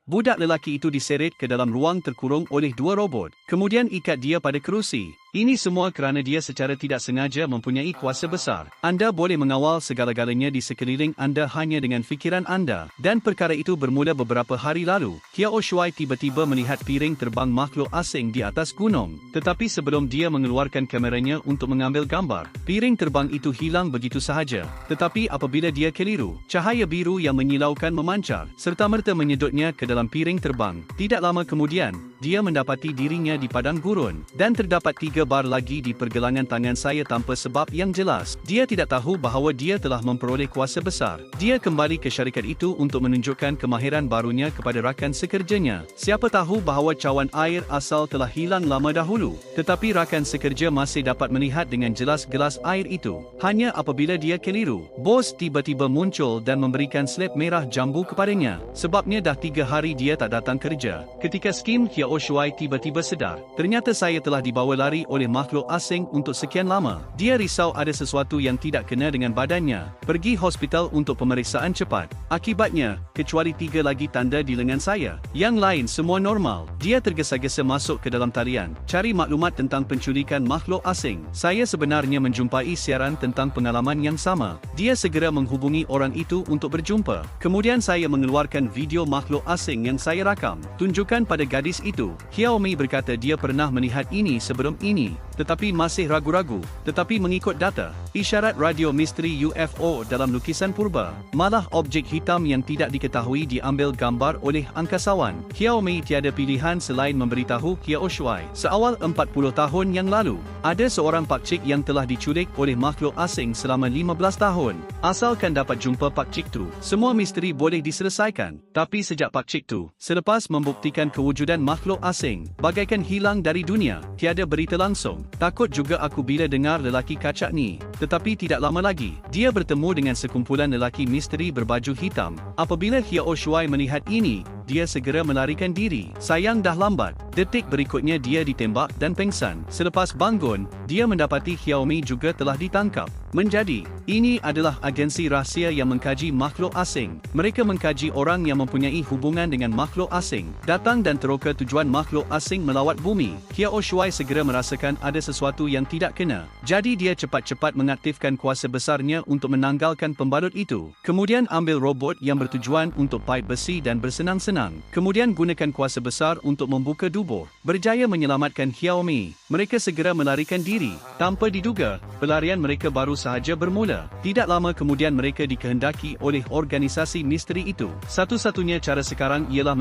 Budak lelaki itu diseret ke dalam ruang terkurung oleh dua robot, kemudian ikat dia pada kerusi. Ini semua kerana dia secara tidak sengaja mempunyai kuasa besar. Anda boleh mengawal segala-galanya di sekeliling anda hanya dengan fikiran anda. Dan perkara itu bermula beberapa hari lalu. Xiao Shuai tiba-tiba melihat piring terbang makhluk asing di atas gunung. Tetapi sebelum dia mengeluarkan kameranya untuk mengambil gambar, piring terbang itu hilang begitu sahaja. Tetapi apabila dia keliru, cahaya biru yang menyilaukan memancar, serta-merta menyedutnya ke dalam piring terbang. Tidak lama kemudian, dia mendapati dirinya di padang gurun. Dan terdapat 3 bar lagi di pergelangan tangan saya tanpa sebab yang jelas. Dia tidak tahu bahawa dia telah memperoleh kuasa besar. Dia kembali ke syarikat itu untuk menunjukkan kemahiran barunya kepada rakan sekerjanya. Siapa tahu bahawa cawan air asal telah hilang lama dahulu. Tetapi rakan sekerja masih dapat melihat dengan jelas gelas air itu. Hanya apabila dia keliru, bos tiba-tiba muncul dan memberikan slip merah jambu kepadanya. Sebabnya dah 3 hari dia tak datang kerja. Ketika skim Xiao Shuai tiba-tiba sedar, ternyata saya telah dibawa lari oleh makhluk asing untuk sekian lama. Dia risau ada sesuatu yang tidak kena dengan badannya. Pergi hospital untuk pemeriksaan cepat. Akibatnya, kecuali 3 lagi tanda di lengan saya, yang lain semua normal. Dia tergesa-gesa masuk ke dalam talian, cari maklumat tentang penculikan makhluk asing. Saya sebenarnya menjumpai siaran tentang pengalaman yang sama. Dia segera menghubungi orang itu untuk berjumpa. Kemudian saya mengeluarkan video makhluk asing yang saya rakam. Tunjukkan pada gadis itu. Xiao Mei berkata dia pernah melihat ini sebelum ini, tetapi masih ragu-ragu. Tetapi mengikut data, isyarat radio misteri UFO dalam lukisan purba, malah objek hitam yang tidak diketahui diambil gambar oleh angkasawan. Xiao Mei tiada pilihan selain memberitahu Xiao Shuai. Seawal 40 tahun yang lalu, ada seorang pakcik yang telah diculik oleh makhluk asing selama 15 tahun. Asalkan dapat jumpa pakcik tu, semua misteri boleh diselesaikan. Tapi sejak pakcik tu, selepas membuktikan kewujudan makhluk asing, bagaikan hilang dari dunia, tiada berita langsung. Takut juga aku bila dengar lelaki kacak ni. Tetapi tidak lama lagi, dia bertemu dengan sekumpulan lelaki misteri berbaju hitam. Apabila Xiao Shuai melihat ini, dia segera melarikan diri. Sayang dah lambat. Detik berikutnya dia ditembak dan pengsan. Selepas bangun, dia mendapati Xiao Mei juga telah ditangkap. Menjadi, ini adalah agensi rahsia yang mengkaji makhluk asing. Mereka mengkaji orang yang mempunyai hubungan dengan makhluk asing. Datang dan teroka tujuan makhluk asing melawat bumi. Xiao Shuai segera merasakan ada sesuatu yang tidak kena. Jadi dia cepat-cepat mengaktifkan kuasa besarnya untuk menanggalkan pembalut itu. Kemudian ambil robot yang bertujuan untuk paip besi dan bersenang-senang. Kemudian gunakan kuasa besar untuk membuka dubur. Berjaya menyelamatkan Xiao Mei. Mereka segera melarikan diri. Tanpa diduga, pelarian mereka baru sahaja bermula. Tidak lama kemudian mereka dikehendaki oleh organisasi misteri itu. Satu-satunya cara sekarang ialah